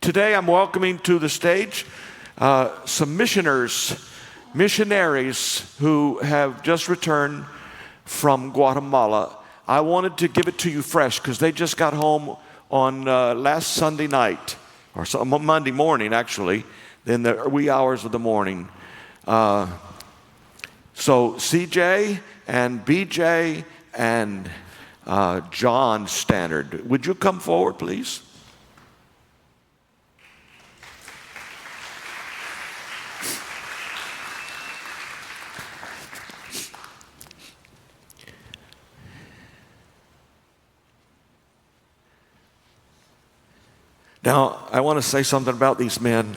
Today I'm welcoming to the stage some missionaries who have just returned from Guatemala. I wanted to give it to you fresh because they just got home on last Sunday night, or Monday morning actually, in the wee hours of the morning. So CJ and BJ and John Stannard, would you come forward, please? Now, I want to say something about these men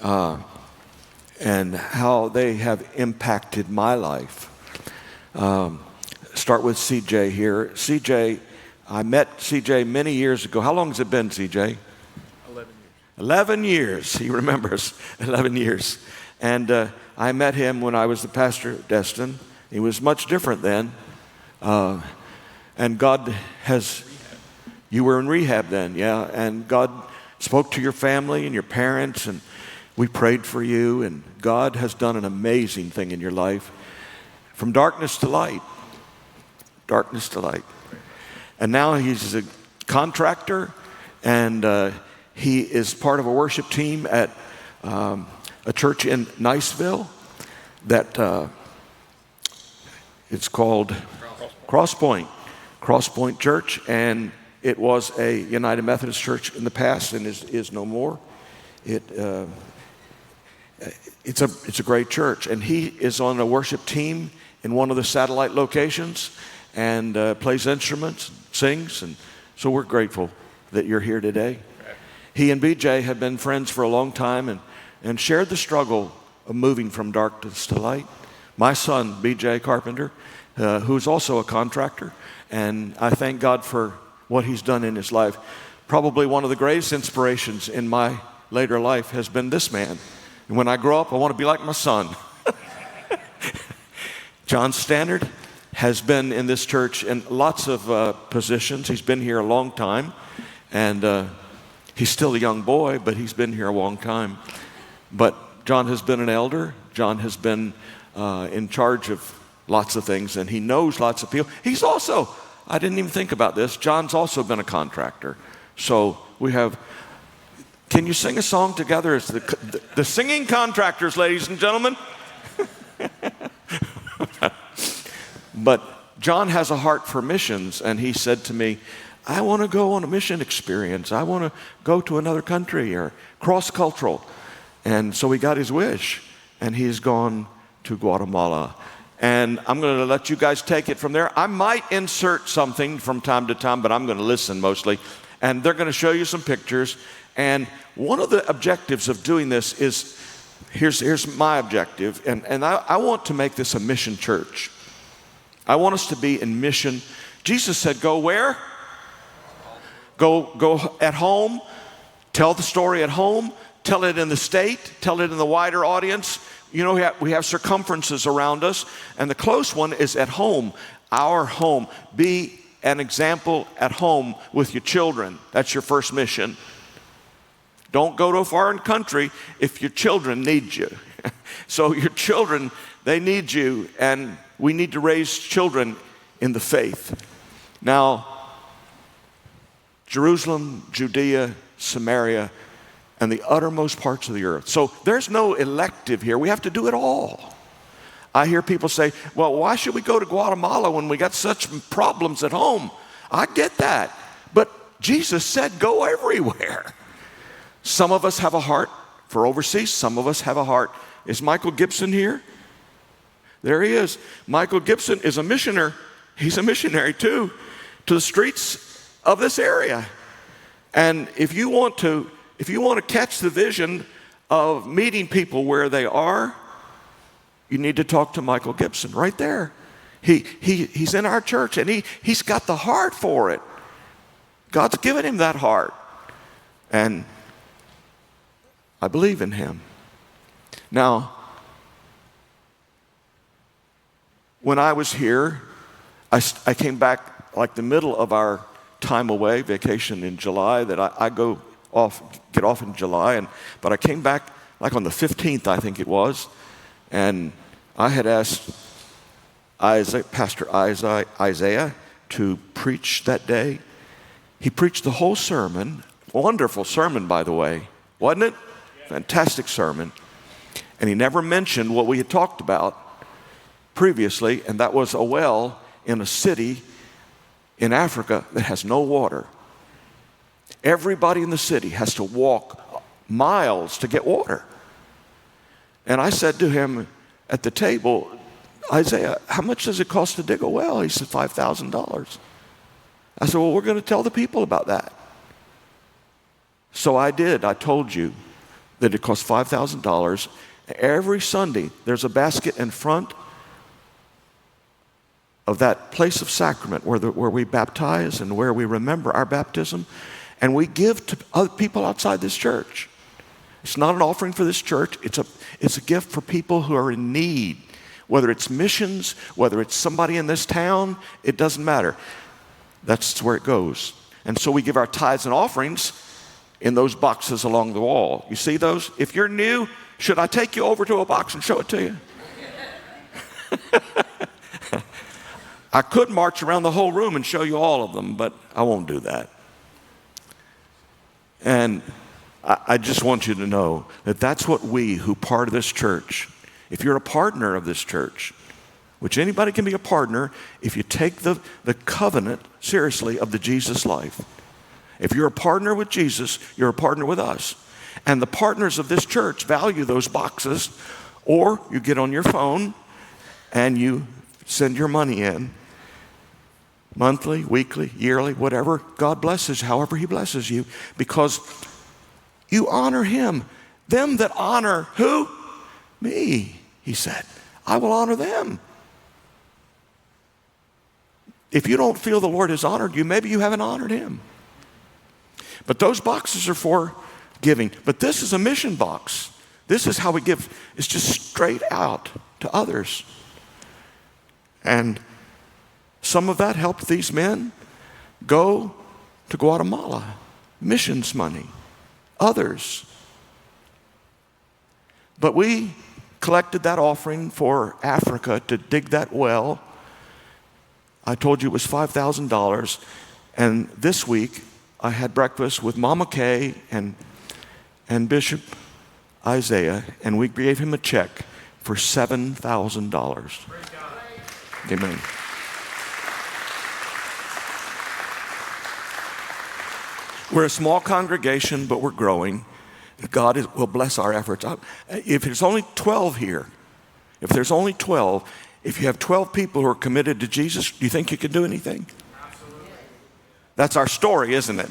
and how they have impacted my life. Start with CJ here. CJ, I met CJ many years ago. How long has it been, CJ? 11 years. 11 years. He remembers 11 years. And I met him when I was the pastor at Destin. He was much different then. And God has, you were in rehab then, yeah. And God spoke to your family and your parents, and we prayed for you, and God has done an amazing thing in your life. From darkness to light. Darkness to light. And now he's a contractor, and he is part of a worship team at a church in Niceville that it's called Cross Point Church, and it was a United Methodist church in the past and is no more. It's a great church, and he is on a worship team in one of the satellite locations and plays instruments, sings, and so we're grateful that you're here today. He and BJ have been friends for a long time and shared the struggle of moving from darkness to light. My son, BJ Carpenter, who's also a contractor, and I thank God for what he's done in his life. Probably one of the greatest inspirations in my later life has been this man. And when I grow up, I want to be like my son. John Stannard has been in this church in lots of positions. He's been here a long time, and he's still a young boy, but he's been here a long time. But John has been an elder. John has been in charge of lots of things, and he knows lots of people. He's also, I didn't even think about this, John's also been a contractor. So we have, can you sing a song together as the singing contractors, ladies and gentlemen? But John has a heart for missions, and he said to me, I want to go on a mission experience. I want to go to another country or cross-cultural. And so he got his wish, and he's gone to Guatemala. And I'm going to let you guys take it from there. I might insert something from time to time, but I'm going to listen mostly. And they're going to show you some pictures. And one of the objectives of doing this is, here's my objective, and I want to make this a mission church. I want us to be in mission. Jesus said, go where? Go at home, tell the story at home, tell it in the state, tell it in the wider audience. You know, we have circumferences around us, and the close one is at home, our home. Be an example at home with your children. That's your first mission. Don't go to a foreign country if your children need you. So your children, they need you, and we need to raise children in the faith. Now, Jerusalem, Judea, Samaria, and the uttermost parts of the earth. So there's no elective here. We have to do it all. I hear people say, well, why should we go to Guatemala when we got such problems at home? I get that. But Jesus said, go everywhere. Some of us have a heart for overseas. Some of us have a heart. Is Michael Gibson here? There he is. Michael Gibson is a missioner. He's a missionary too, to the streets of this area. And if you want to catch the vision of meeting people where they are, you need to talk to Michael Gibson right there. He's in our church, and he's got the heart for it. God's given him that heart. And I believe in him. Now, when I was here, I came back like the middle of our time away, vacation in July, that I go get off in July, but I came back like on the 15th, I think it was, and I had asked Pastor Isaiah to preach that day. He preached the whole sermon, wonderful sermon, by the way, wasn't it? Fantastic sermon. And he never mentioned what we had talked about previously, and that was a well in a city in Africa that has no water. Everybody in the city has to walk miles to get water. And I said to him at the table, Isaiah, how much does it cost to dig a well? He said, $5,000. I said, well, we're going to tell the people about that. So I did. I told you that it cost $5,000. Every Sunday, there's a basket in front of that place of sacrament where we baptize and where we remember our baptism, and we give to other people outside this church. It's not an offering for this church. It's a gift for people who are in need, whether it's missions, whether it's somebody in this town, it doesn't matter. That's where it goes. And so we give our tithes and offerings in those boxes along the wall. You see those? If you're new, should I take you over to a box and show it to you? I could march around the whole room and show you all of them, but I won't do that. And I just want you to know that that's what we who part of this church, if you're a partner of this church, which anybody can be a partner if you take the covenant seriously of the Jesus life. If you're a partner with Jesus, you're a partner with us. And the partners of this church value those boxes, or you get on your phone and you send your money in. Monthly, weekly, yearly, whatever. God blesses, however he blesses you, because you honor him. Them that honor who? Me, he said. I will honor them. If you don't feel the Lord has honored you, maybe you haven't honored him. But those boxes are for giving. But this is a mission box. This is how we give. It's just straight out to others. And some of that helped these men go to Guatemala. Missions money. Others. But we collected that offering for Africa to dig that well. I told you it was $5,000. And this week, I had breakfast with Mama Kay and Bishop Isaiah, and we gave him a check for $7,000. Amen. We're a small congregation, but we're growing. God will bless our efforts. If there's only 12 here, if you have 12 people who are committed to Jesus, do you think you can do anything? Absolutely. That's our story, isn't it?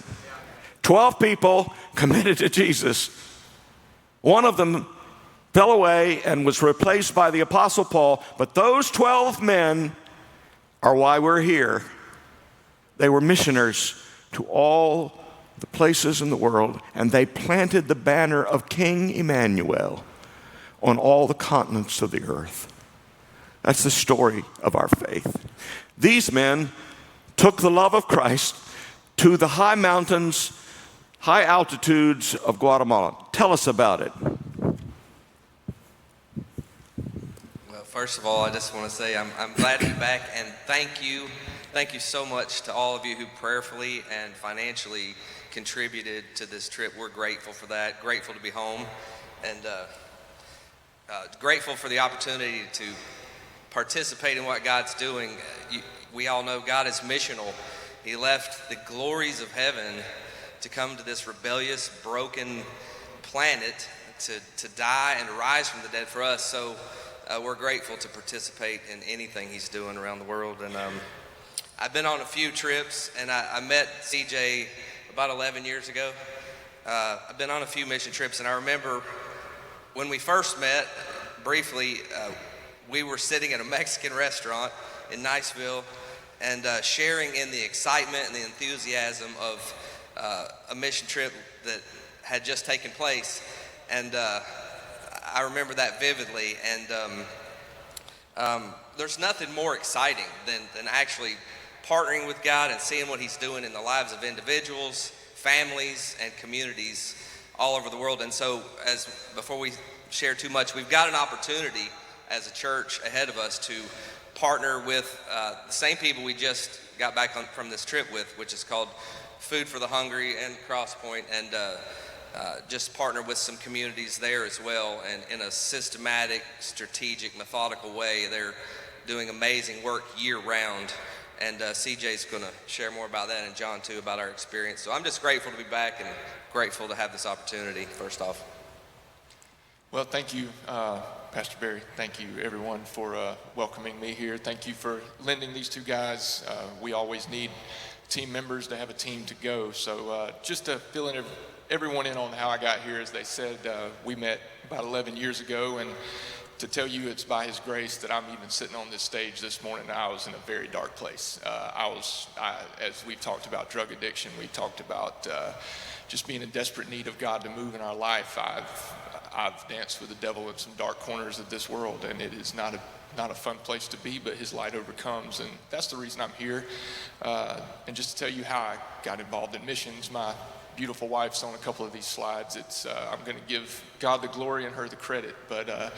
12 people committed to Jesus. One of them fell away and was replaced by the Apostle Paul, but those 12 men are why we're here. They were missioners to all the places in the world, and they planted the banner of King Emmanuel on all the continents of the earth. That's the story of our faith. These men took the love of Christ to the high mountains, high altitudes of Guatemala. Tell us about it. Well, first of all, I just want to say I'm glad to be back, and thank you so much to all of you who prayerfully and financially contributed to this trip. We're grateful for that, grateful to be home, and grateful for the opportunity to participate in what God's doing. We all know God is missional. He left the glories of heaven to come to this rebellious, broken planet to die and rise from the dead for us. So we're grateful to participate in anything he's doing around the world. And I've been on a few trips, and I met CJ about 11 years ago. I've been on a few mission trips, and I remember when we first met, briefly, we were sitting at a Mexican restaurant in Niceville and sharing in the excitement and the enthusiasm of a mission trip that had just taken place. And I remember that vividly. And there's nothing more exciting than actually partnering with God and seeing what he's doing in the lives of individuals, families and communities all over the world. And so, before we share too much, we've got an opportunity as a church ahead of us to partner with the same people we just got back from this trip with, which is called Food for the Hungry and Crosspoint, and just partner with some communities there as well. And in a systematic, strategic, methodical way, they're doing amazing work year round. And CJ's going to share more about that, and John too, about our experience. So I'm just grateful to be back and grateful to have this opportunity, first off. Well, thank you, Pastor Barry. Thank you, everyone, for welcoming me here. Thank you for lending these two guys. We always need team members to have a team to go. So just to fill everyone in on how I got here, as they said, we met about 11 years ago, and to tell you it's by his grace that I'm even sitting on this stage this morning. I was in a very dark place. As we've talked about drug addiction, we talked about just being in desperate need of God to move in our life. I've danced with the devil in some dark corners of this world, and it is not a fun place to be, but his light overcomes, and that's the reason I'm here. And just to tell you how I got involved in missions, my beautiful wife's on a couple of these slides. I'm going to give God the glory and her the credit, but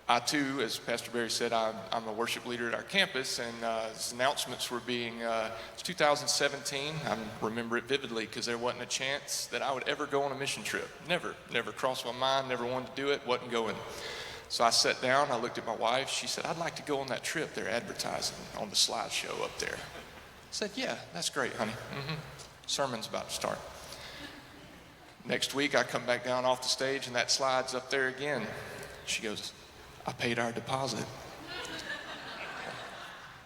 I too, as Pastor Barry said, I'm a worship leader at our campus, and his announcements were it's 2017. I remember it vividly because there wasn't a chance that I would ever go on a mission trip. Never crossed my mind, never wanted to do it, wasn't going. So I sat down, I looked at my wife, she said, "I'd like to go on that trip they're advertising on the slideshow up there." I said, "Yeah, that's great, honey. Sermon's about to start." Next week, I come back down off the stage, and that slide's up there again. She goes, "I paid our deposit."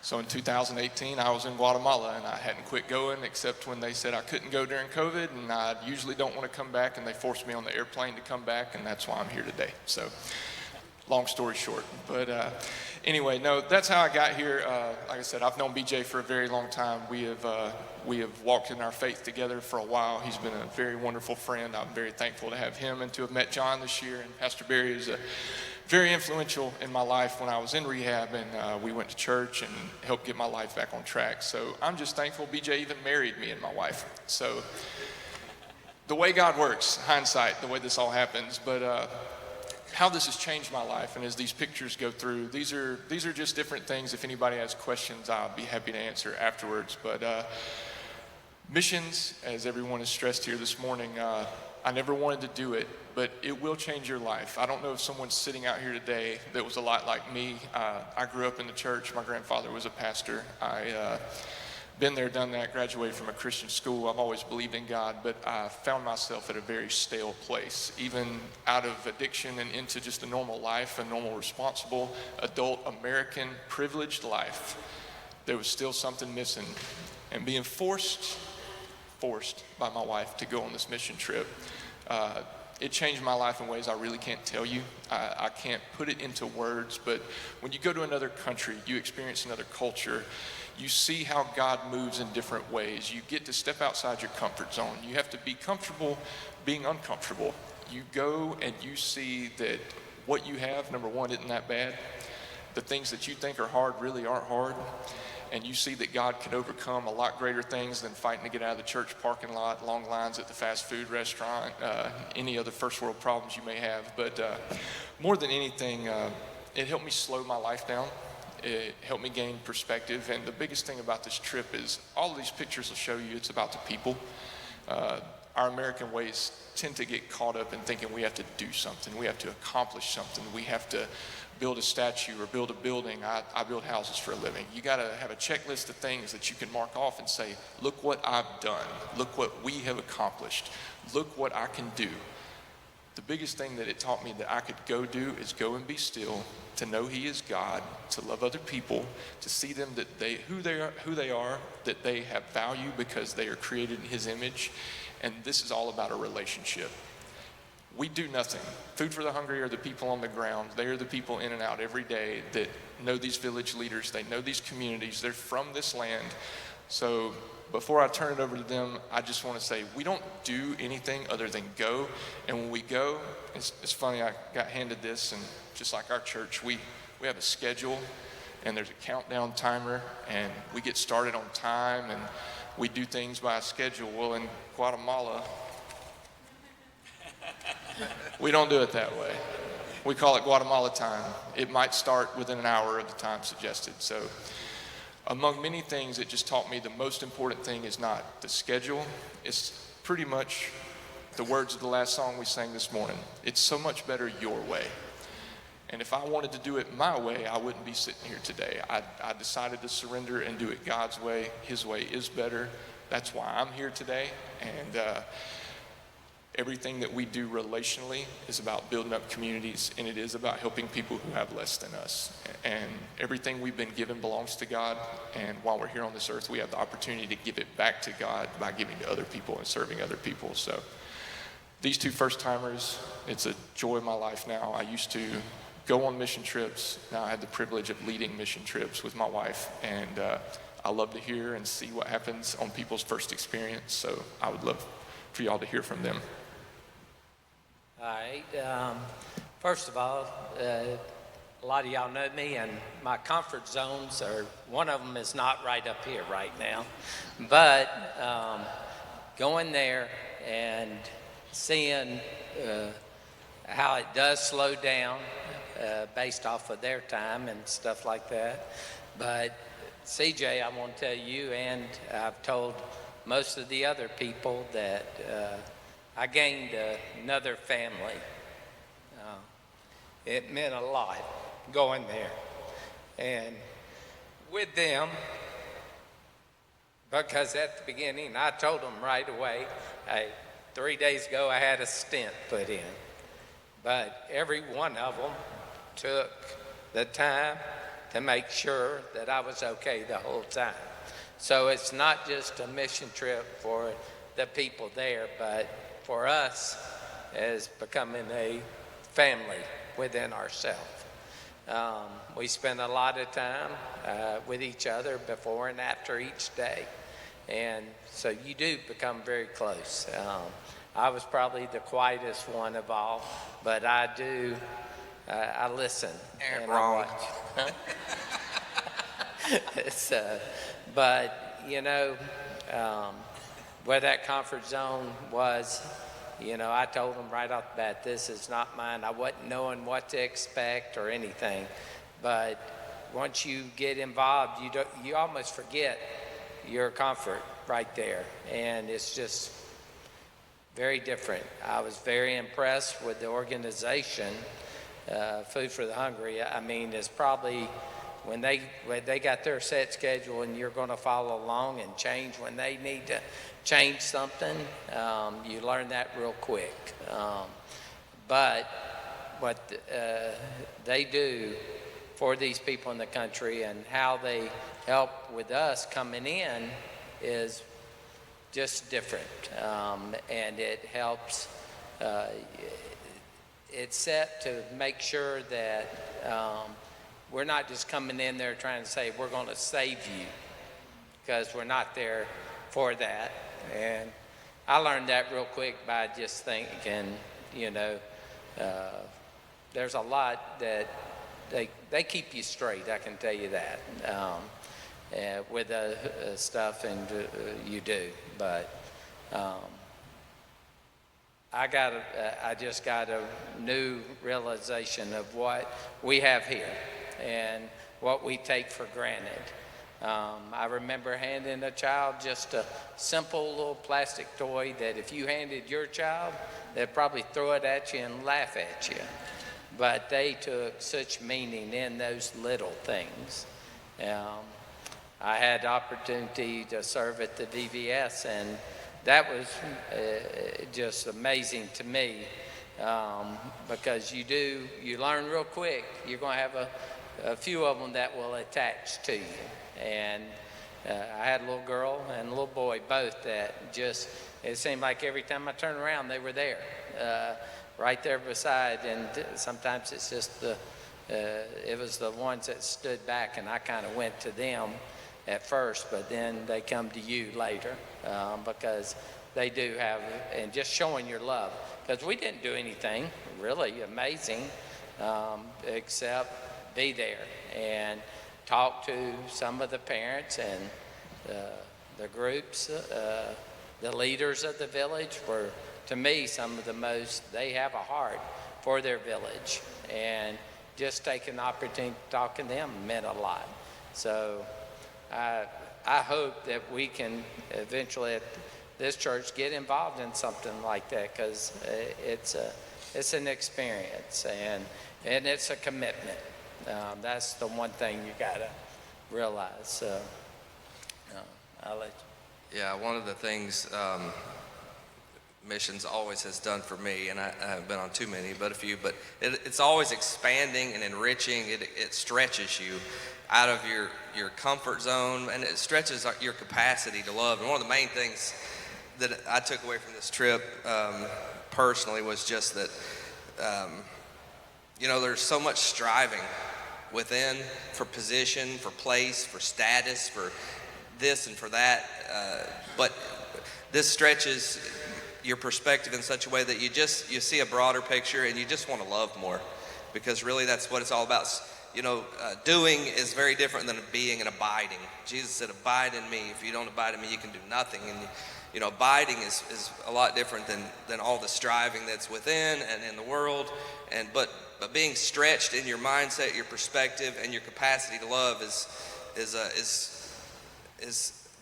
So in 2018, I was in Guatemala, and I hadn't quit going except when they said I couldn't go during COVID, and I usually don't want to come back, and they forced me on the airplane to come back, and that's why I'm here today. So long story short, but anyway, no, that's how I got here. Like I said, I've known BJ for a very long time. We have walked in our faith together for a while. He's been a very wonderful friend. I'm very thankful to have him and to have met John this year. And Pastor Barry is very influential in my life when I was in rehab, and we went to church and helped get my life back on track. So I'm just thankful BJ even married me and my wife. So the way God works, hindsight, the way this all happens, but how this has changed my life, and as these pictures go through, these are just different things. If anybody has questions, I'll be happy to answer afterwards. But missions, as everyone has stressed here this morning, I never wanted to do it, but it will change your life. I don't know if someone's sitting out here today that was a lot like me. I grew up in the church. My grandfather was a pastor. Been there, done that, graduated from a Christian school. I've always believed in God, but I found myself at a very stale place, even out of addiction and into just a normal life, a normal, responsible, adult, American, privileged life. There was still something missing. And being forced by my wife to go on this mission trip, it changed my life in ways I really can't tell you. I can't put it into words, but when you go to another country, you experience another culture, you see how God moves in different ways. You get to step outside your comfort zone. You have to be comfortable being uncomfortable. You go and you see that what you have, number one, isn't that bad. The things that you think are hard really aren't hard. And you see that God can overcome a lot greater things than fighting to get out of the church parking lot, long lines at the fast food restaurant, any other first world problems you may have. But more than anything, it helped me slow my life down. It helped me gain perspective. And the biggest thing about this trip is all of these pictures will show you it's about the people. Our American ways tend to get caught up in thinking we have to do something. We have to accomplish something. We have to build a statue or build a building. I build houses for a living. You got to have a checklist of things that you can mark off and say, look what I've done. Look what we have accomplished. Look what I can do. The biggest thing that it taught me that I could go do is go and be still, to know He is God, to love other people, to see them that who they are, that they have value because they are created in His image. And this is all about a relationship. We do nothing. Food for the Hungry are the people on the ground. They are the people in and out every day that know these village leaders. They know these communities. They're from this land. So before I turn it over to them, I just want to say we don't do anything other than go. And when we go, it's funny, I got handed this, and just like our church, we have a schedule, and there's a countdown timer, and we get started on time, and we do things by a schedule. Well, in Guatemala, we don't do it that way. We call it Guatemala time. It might start within an hour of the time suggested. So among many things, it just taught me the most important thing is not the schedule. It's pretty much the words of the last song we sang this morning. It's so much better your way. And if I wanted to do it my way, I wouldn't be sitting here today. I decided to surrender and do it God's way. His way is better. That's why I'm here today. And everything that we do relationally is about building up communities, and it is about helping people who have less than us. And everything we've been given belongs to God, and while we're here on this earth, we have the opportunity to give it back to God by giving to other people and serving other people. So these two first-timers, it's a joy of my life now. I used to go on mission trips. Now I have the privilege of leading mission trips with my wife, and I love to hear and see what happens on people's first experience, so I would love for y'all to hear from them. All right. First of all, a lot of y'all know me, and my comfort zones are, one of them is not right up here right now. But going there and seeing how it does slow down based off of their time and stuff like that. But CJ, I want to tell you, and I've told most of the other people that I gained another family. It meant a lot going there. And with them, because at the beginning, I told them right away, 3 days ago I had a stent put in. But every one of them took the time to make sure that I was okay the whole time. So it's not just a mission trip for the people there, but for us as becoming a family within ourselves. We spend a lot of time with each other before and after each day. And so you do become very close. I was probably the quietest one of all, but I listen and I watch. But, you know, where that comfort zone was, you know, I told them right off the bat, this is not mine. I wasn't knowing what to expect or anything. But once you get involved, you almost forget your comfort right there. And it's just very different. I was very impressed with the organization, Food for the Hungry. I mean, it's probably when they got their set schedule and you're going to follow along and change when they need to change something, you learn that real quick. But what they do for these people in the country and how they help with us coming in is just different. And it helps, it's set to make sure that we're not just coming in there trying to say we're going to save you, because we're not there for that. And I learned that real quick by just thinking, you know, there's a lot that they keep you straight, I can tell you that, with stuff, and you do. But I just got a new realization of what we have here and what we take for granted. I remember handing a child just a simple little plastic toy that if you handed your child, they'd probably throw it at you and laugh at you. But they took such meaning in those little things. I had the opportunity to serve at the VBS, and that was just amazing to me, because you learn real quick. You're going to have a few of them that will attach to you. And I had a little girl and a little boy, both that just, it seemed like every time I turned around, they were there, right there beside. And sometimes it's just it was the ones that stood back, and I kind of went to them at first, but then they come to you later, because they do have, and just showing your love. Because we didn't do anything really amazing, except be there and talk to some of the parents and the groups, the leaders of the village were, to me, some of the most, they have a heart for their village. And just taking the opportunity to talk to them meant a lot. So I hope that we can eventually at this church get involved in something like that, because it's an experience and it's a commitment. That's the one thing you gotta realize. So I'll let you. Yeah, one of the things missions always has done for me, and I haven't been on too many, but a few, but it's always expanding and enriching. It stretches you out of your comfort zone, and it stretches your capacity to love. And one of the main things that I took away from this trip personally was just that, there's so much striving within for position, for place, for status, for this and for that, but this stretches your perspective in such a way that you see a broader picture, and you just want to love more, because really that's what it's all about. Doing is very different than being and abiding. Jesus said, abide in me. If you don't abide in me, you can do nothing. And abiding is a lot different than all the striving that's within and in the world. But being stretched in your mindset, your perspective, and your capacity to love is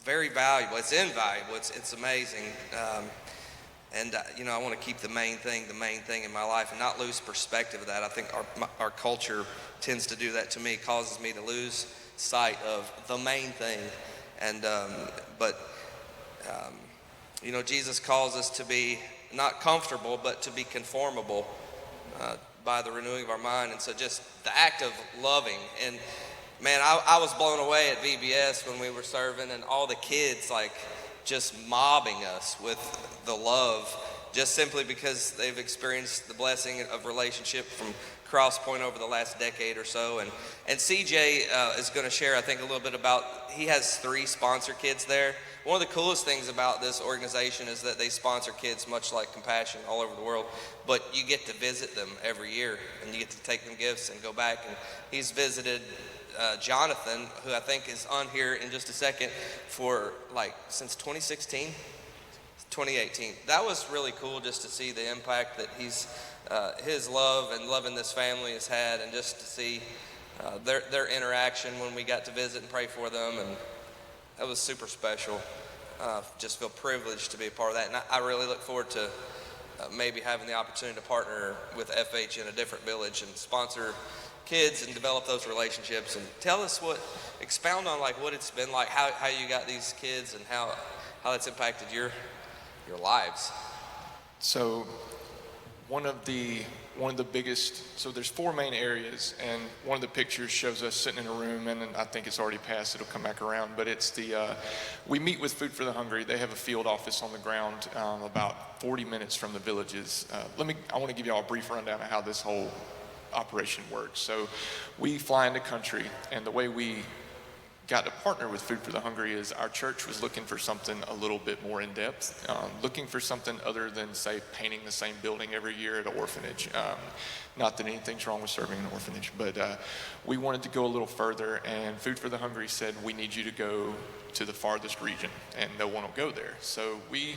very valuable. It's invaluable. It's amazing. I want to keep the main thing in my life, and not lose perspective of that. I think our culture tends to do that to me, causes me to lose sight of the main thing. And Jesus calls us to be not comfortable, but to be conformable by the renewing of our mind. And so just the act of loving. And man, I was blown away at VBS when we were serving, and all the kids just mobbing us with the love, just simply because they've experienced the blessing of relationship from Cross Point over the last decade or so. And CJ is going to share, I think, a little bit about, he has 3 sponsor kids there. One of the coolest things about this organization is that they sponsor kids much like Compassion all over the world, but you get to visit them every year, and you get to take them gifts and go back. And he's visited Jonathan, who I think is on here in just a second, for since 2016, 2018. That was really cool, just to see the impact that his love and loving this family has had, and just to see their interaction when we got to visit and pray for them. And that was super special. Just feel privileged to be a part of that. And I really look forward to maybe having the opportunity to partner with FH in a different village and sponsor kids and develop those relationships. And tell us expound on what it's been like, how you got these kids, and how that's impacted your lives. So one of the biggest, so there's 4 main areas, and one of the pictures shows us sitting in a room, and I think it's already passed, it'll come back around, but it's we meet with Food for the Hungry. They have a field office on the ground about 40 minutes from the villages. I want to give you all a brief rundown of how this whole operation works. So we fly into country, and the way we got to partner with Food for the Hungry is our church was looking for something a little bit more in depth, looking for something other than, say, painting the same building every year at an orphanage. Not that anything's wrong with serving an orphanage, but we wanted to go a little further, and Food for the Hungry said, we need you to go to the farthest region, and no one will go there. So we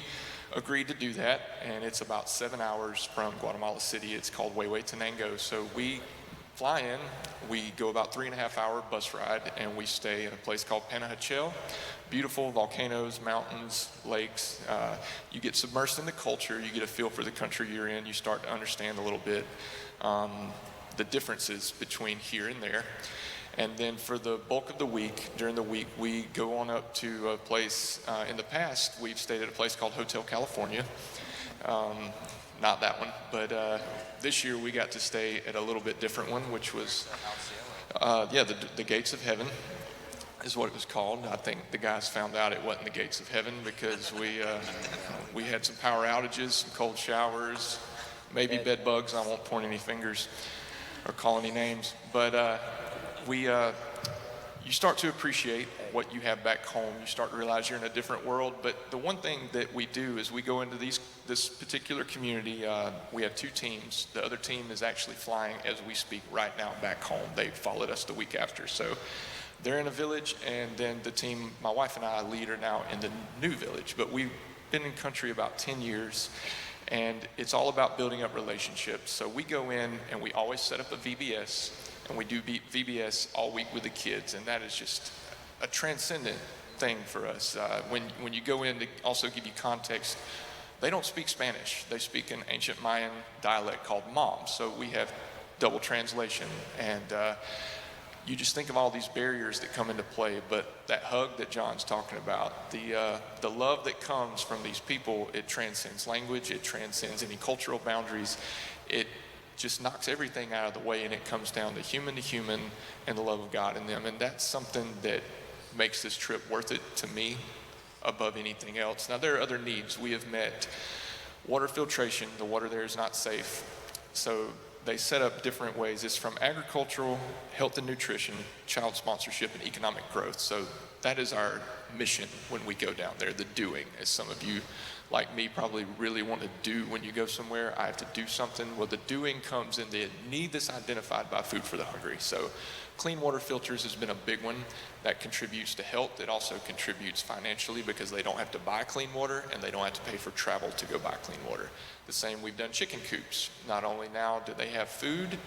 agreed to do that, and it's about 7 hours from Guatemala City. It's called Huehuetenango. So we fly in, we go about 3.5-hour bus ride, and we stay in a place called Panajachel. Beautiful volcanoes, mountains, lakes. You get submersed in the culture, you get a feel for the country you're in, you start to understand a little bit the differences between here and there. And then for the bulk of the week, during the week, we go on up to a place, in the past, we've stayed at a place called Hotel California. Not that one, but this year we got to stay at a little bit different one, which was, the Gates of Heaven is what it was called. I think the guys found out it wasn't the Gates of Heaven because we had some power outages, some cold showers, maybe bed bugs. I won't point any fingers or call any names, but you start to appreciate what you have back home. You start to realize you're in a different world. But the one thing that we do is we go into this particular community. We have 2 teams. The other team is actually flying as we speak right now back home. They followed us the week after. So they're in a village, and then the team my wife and I lead are now in the new village. But we've been in country about 10 years, and it's all about building up relationships. So we go in and we always set up a VBS, and we do VBS all week with the kids, and that is just a transcendent thing for us. When you go in, to also give you context, they don't speak Spanish. They speak an ancient Mayan dialect called Mam. So we have double translation, and you just think of all these barriers that come into play. But that hug that John's talking about, the love that comes from these people, it transcends language, it transcends any cultural boundaries. It just knocks everything out of the way, and it comes down to human and the love of God in them. And that's something that makes this trip worth it to me above anything else. Now, there are other needs. We have met water filtration. The water there is not safe. So they set up different ways. It's from agricultural, health and nutrition, child sponsorship, and economic growth. So that is our mission when we go down there, the doing, as some of you like me probably really want to do. When you go somewhere, I have to do something. Well, the doing comes in the need that's identified by Food for the Hungry. So clean water filters has been a big one. That contributes to health. It also contributes financially because they don't have to buy clean water and they don't have to pay for travel to go buy clean water. The same, we've done chicken coops. Not only now do they have food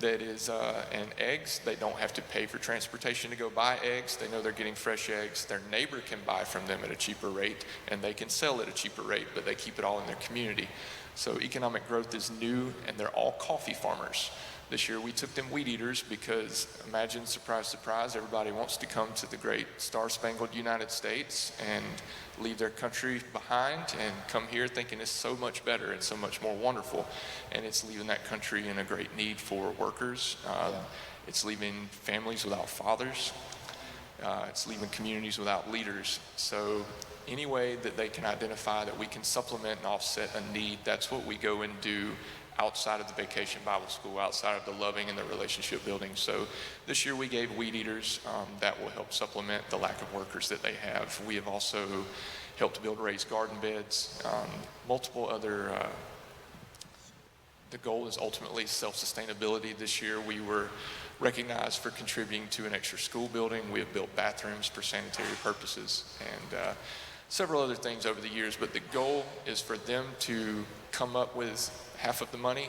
that is, and eggs, they don't have to pay for transportation to go buy eggs. They know they're getting fresh eggs. Their neighbor can buy from them at a cheaper rate, and they can sell at a cheaper rate, but they keep it all in their community. So economic growth is new, and they're all coffee farmers. This year we took them weed eaters because, imagine, surprise, surprise, everybody wants to come to the great star-spangled United States and leave their country behind and come here thinking it's so much better and so much more wonderful. And it's leaving that country in a great need for workers. It's leaving families without fathers. It's leaving communities without leaders. So any way that they can identify that we can supplement and offset a need, that's what we go and do outside of the Vacation Bible School, outside of the loving and the relationship building. So this year we gave weed eaters. That will help supplement the lack of workers that they have. We have also helped build raised garden beds, multiple other, the goal is ultimately self-sustainability. This year we were recognized for contributing to an extra school building. We have built bathrooms for sanitary purposes and several other things over the years, but the goal is for them to come up with half of the money.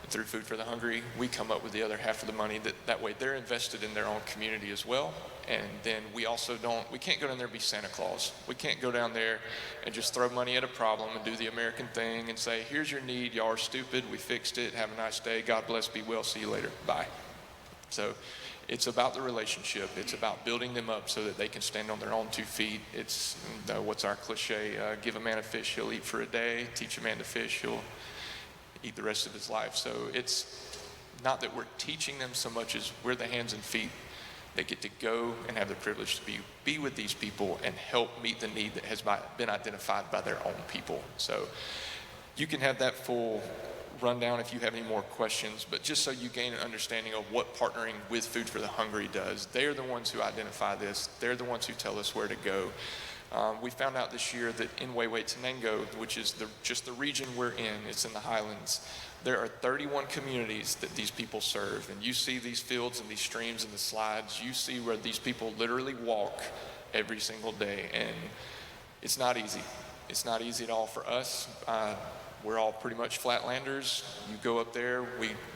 Through Food for the Hungry, we come up with the other half of the money. That way they're invested in their own community as well. And then we also we can't go down there and be Santa Claus. We can't go down there and just throw money at a problem and do the American thing and say, here's your need, y'all are stupid, we fixed it, have a nice day, God bless, be well, see you later, bye. So it's about the relationship. It's about building them up so that they can stand on their own 2 feet. It's, what's our cliche? Give a man a fish, he'll eat for a day. Teach a man to fish, he'll eat the rest of his life. So it's not that we're teaching them so much as we're the hands and feet that get to go and have the privilege to be with these people and help meet the need that has been identified by their own people. So you can have that full rundown if you have any more questions, but just so you gain an understanding of what partnering with Food for the Hungry does. They're the ones who identify this. They're the ones who tell us where to go. We found out this year that in Huehuetenango, which is just the region we're in, it's in the highlands, there are 31 communities that these people serve. And you see these fields and these streams and the slides. You see where these people literally walk every single day. And it's not easy. It's not easy at all for us. We're all pretty much flatlanders. You go up there,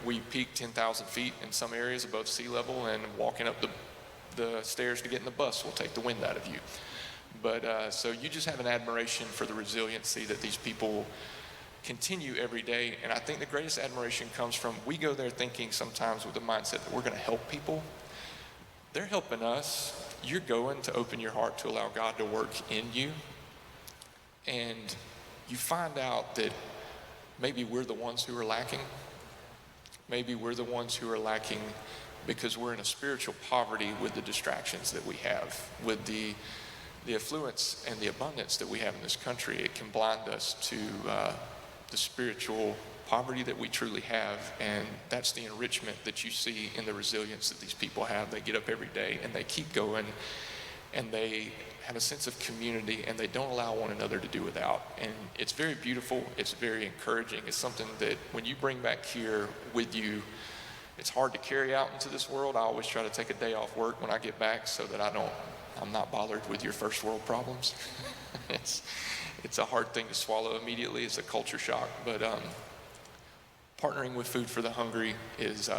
we peak 10,000 feet in some areas above sea level, and walking up the stairs to get in the bus will take the wind out of you. But so you just have an admiration for the resiliency that these people continue every day. And I think the greatest admiration comes from, we go there thinking sometimes with the mindset that we're going to help people. They're helping us. You're going to open your heart to allow God to work in you. And you find out that maybe we're the ones who are lacking. Maybe we're the ones who are lacking because we're in a spiritual poverty with the distractions that we have, with the affluence and the abundance that we have in this country. It can blind us to the spiritual poverty that we truly have, and that's the enrichment that you see in the resilience that these people have. They get up every day and they keep going, and they have a sense of community, and they don't allow one another to do without. And it's very beautiful. It's very encouraging. It's something that when you bring back here with you, it's hard to carry out into this world. I always try to take a day off work when I get back so that I'm not bothered with your first world problems. It's a hard thing to swallow immediately. It's a culture shock. But partnering with Food for the Hungry is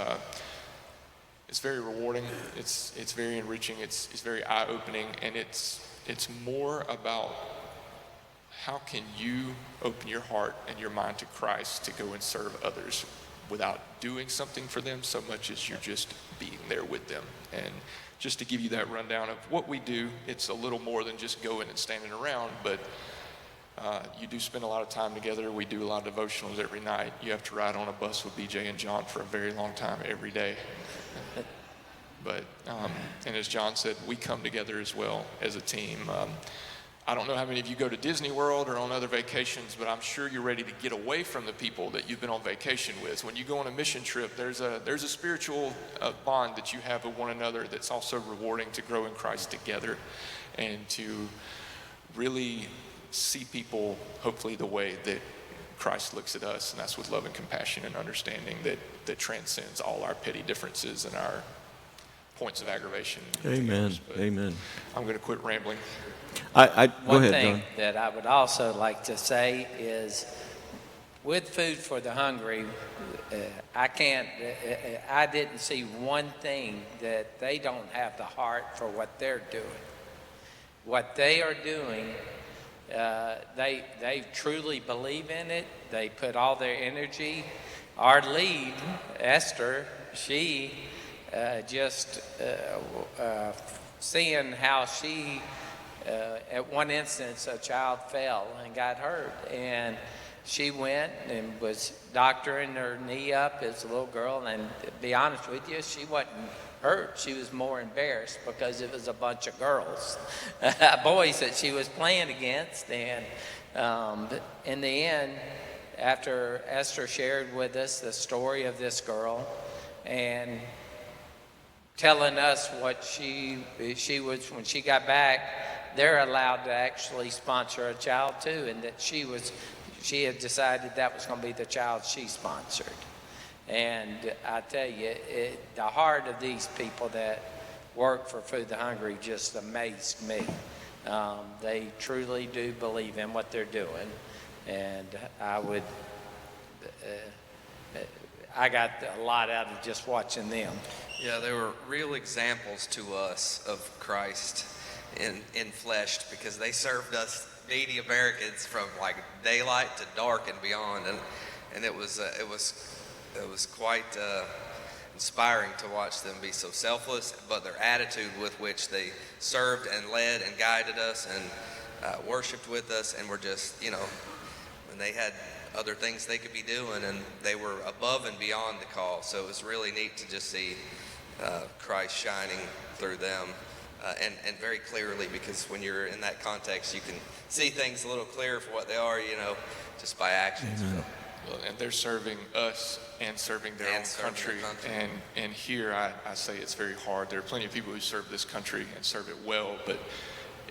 it's very rewarding. It's very enriching. It's very eye-opening, and it's more about how can you open your heart and your mind to Christ to go and serve others without doing something for them so much as you're just being there with them. And just to give you that rundown of what we do, it's a little more than just going and standing around, but you do spend a lot of time together. We do a lot of devotionals every night. You have to ride on a bus with BJ and John for a very long time every day. But, and as John said, we come together as well as a team. I don't know how many of you go to Disney World or on other vacations, but I'm sure you're ready to get away from the people that you've been on vacation with. When you go on a mission trip, there's a spiritual bond that you have with one another that's also rewarding to grow in Christ together and to really see people, hopefully, the way that Christ looks at us, and that's with love and compassion and understanding that transcends all our petty differences and our points of aggravation. Amen. Amen. I'm going to quit rambling. Go One ahead, thing John. that I would also like to say is with Food for the Hungry, I didn't see one thing that they don't have the heart for what they're doing. What they are doing, they truly believe in it. They put all their energy. Our lead, Esther, she just seeing how she, at one instance, a child fell and got hurt. And she went and was doctoring her knee up as a little girl. And to be honest with you, she wasn't hurt. She was more embarrassed because it was a bunch of girls, boys that she was playing against. And in the end, after Esther shared with us the story of this girl and telling us what she was, when she got back, they're allowed to actually sponsor a child too, and that she had decided that was going to be the child she sponsored. And I tell you, the heart of these people that work for Food the Hungry just amazed me. They truly do believe in what they're doing, and I got a lot out of just watching them. Yeah, they were real examples to us of Christ in flesh, because they served us needy Americans from like daylight to dark and beyond, and it was quite inspiring to watch them be so selfless, but their attitude with which they served and led and guided us and worshiped with us, and were just, when they had other things they could be doing, and they were above and beyond the call. So it was really neat to just see Christ shining through them, and very clearly, because when you're in that context, you can see things a little clearer for what they are, just by actions. Well, and they're serving us and serving their own country. And here I say it's very hard. There are plenty of people who serve this country and serve it well, but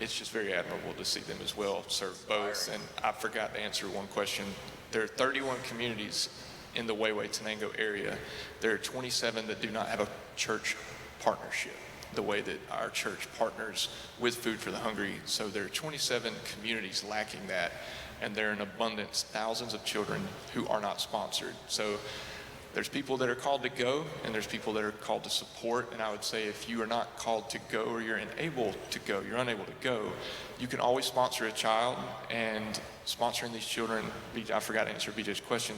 it's just very admirable to see them as well serve both. And I forgot to answer one question. There are 31 communities in the Huehue Tenango area. There are 27 that do not have a church partnership, the way that our church partners with Food for the Hungry. So there are 27 communities lacking that, and there are in abundance thousands of children who are not sponsored. So there's people that are called to go, and there's people that are called to support. And I would say if you are not called to go, or you're unable to go, you can always sponsor a child. And sponsoring these children, I forgot to answer BJ's question.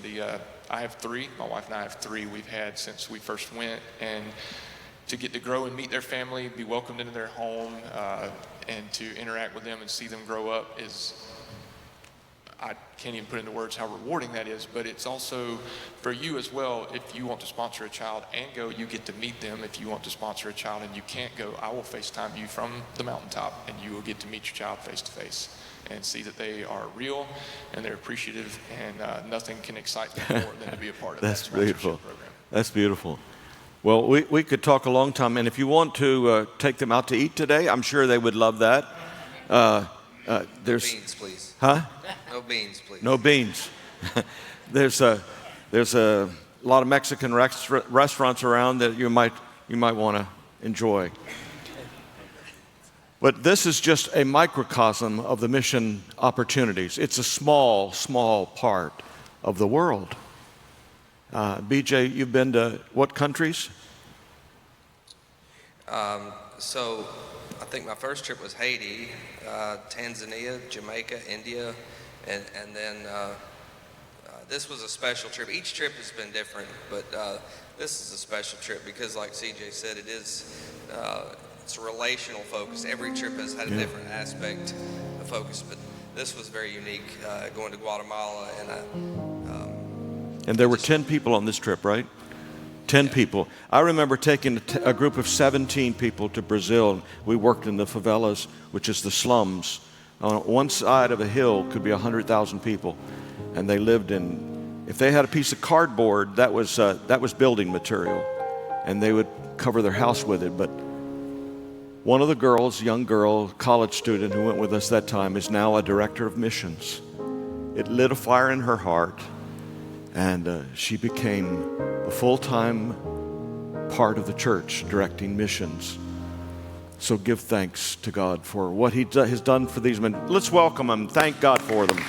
I have 3, my wife and I have 3 we've had since we first went, and to get to grow and meet their family, be welcomed into their home, and to interact with them and see them grow up I can't even put into words how rewarding that is, but it's also for you as well. If you want to sponsor a child and go, you get to meet them. If you want to sponsor a child and you can't go, I will FaceTime you from the mountaintop, and you will get to meet your child face to face and see that they are real and they're appreciative, and nothing can excite them more than to be a part of that sponsorship program. That's beautiful. Well, we could talk a long time, and if you want to take them out to eat today, I'm sure they would love that. There's beans, please. Huh? No beans, please. No beans. There's a lot of Mexican restaurants around that you might want to enjoy. But this is just a microcosm of the mission opportunities. It's a small, small part of the world. BJ, you've been to what countries? So I think my first trip was Haiti, Tanzania, Jamaica, India, and then this was a special trip. Each trip has been different, but this is a special trip because, like CJ said, it's a relational focus. Every trip has had a different aspect of focus, but this was very unique, going to Guatemala. And there were 10 people on this trip, right? 10 people. I remember taking a group of 17 people to Brazil. We worked in the favelas, which is the slums. On one side of a hill could be 100,000 people. And they lived in, if they had a piece of cardboard, that was building material. And they would cover their house with it. But one of the girls, young girl, college student who went with us that time, is now a director of missions. It lit a fire in her heart, and she became a full-time part of the church directing missions. So give thanks to God for what He has done for these men. Let's welcome them. Thank God for them.